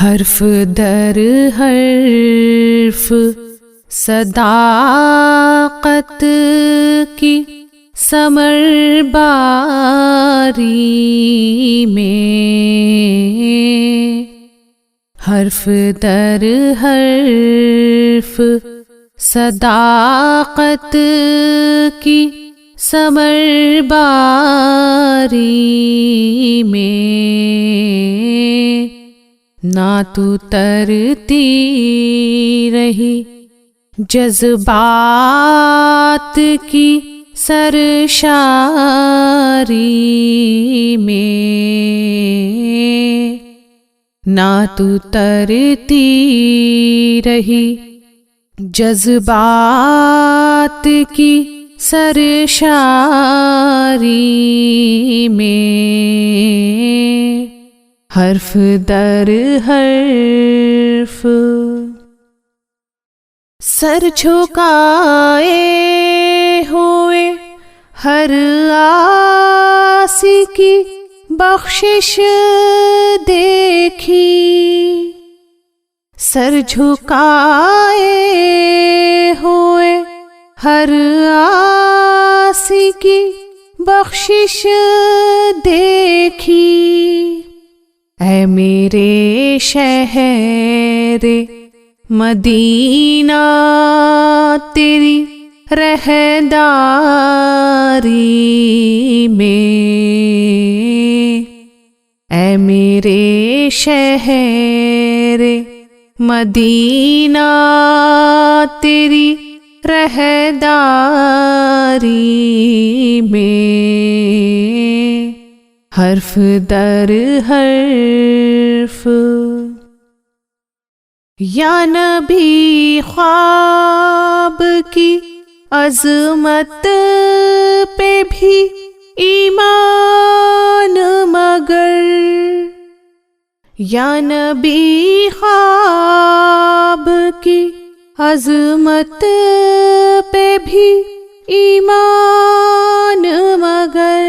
حرف در حرف صداقت کی ثمر باری میں، حرف در حرف صداقت کی ثمر باری میں، نہ تو ترتی رہی جذبات کی سرشاری میں، نہ تو ترتی رہی جذبات کی سرشاری میں، حرف در حرف سر جھکائے ہوئے ہر عاصی کی بخشش دیکھی، سر جھکائے ہوئے ہر عاصی کی بخشش دیکھی، اے میرے شہر مدینہ تیری رہداری میں، اے میرے شہر مدینہ تیری رہداری میں، حرف در حرف یا نبی خواب کی عظمت پہ بھی ایمان مگر، یا نبی خواب کی عظمت پہ بھی ایمان مگر،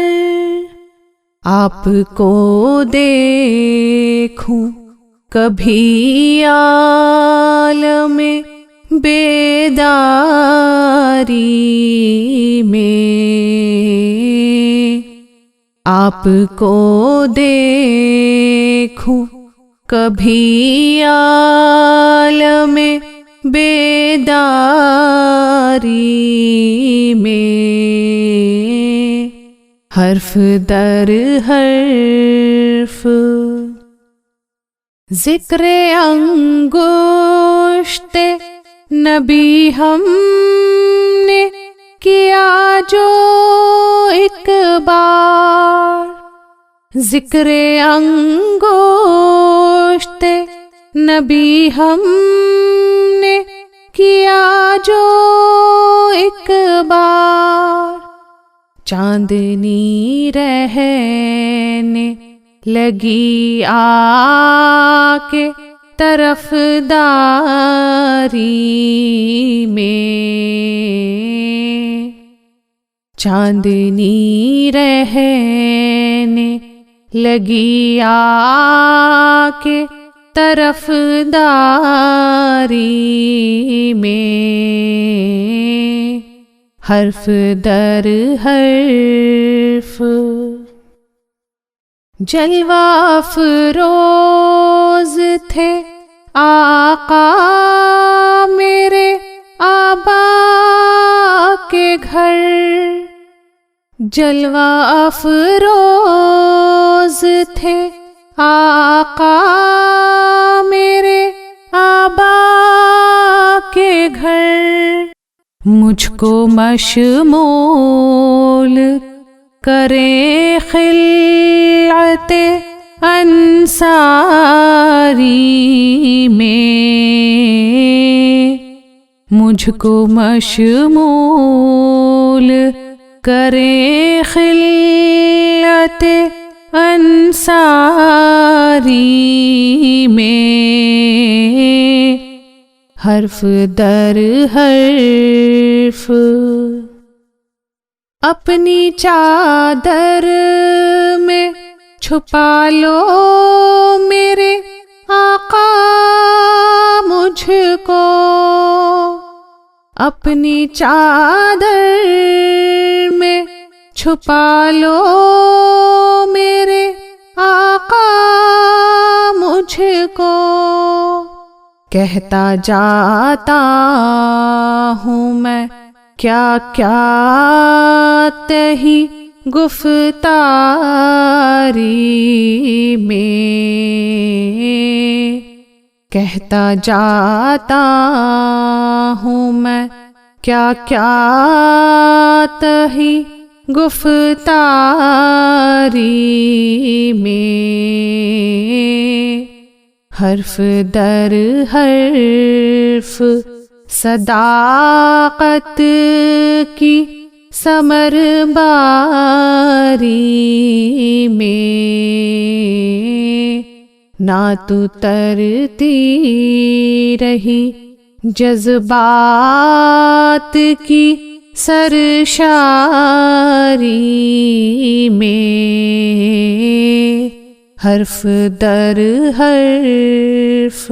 آپ کو دیکھوں کبھی عالم بیداری میں، آپ کو دیکھوں کبھی عالم بیداری میں، حرف در حرف ذکر انگشت نبی ہم نے کیا جو ایک بار، ذکر انگشت نبی ہم نے کیا جو ایک بار، چاندنی رہنے لگی آ کے طرفداری میں، چاندنی رہنے لگی آ کے طرفداری میں، حرف در حرف جلوہ افروز تھے آقا میرے آبا کے گھر، جلوہ افروز تھے آقا میرے آبا کے گھر، مجھ کو مشمول کرے خلعت انصاری میں، مجھ کو مشمول کرے خلعت انصاری میں، حرف در حرف اپنی چادر میں چھپا لو میرے آقا اپنی چادر میں چھپا لو میرے آقا مجھ کو، کہتا جاتا ہوں میں کیا کیا تہی گفتاری میں، کہتا جاتا ہوں میں کیا کیا تہی گفتاری میں، حرف در حرف صداقت کی ثمر باری میں، نہ تو ترتی رہی جذبات کی سرشاری میں، حرف در حرف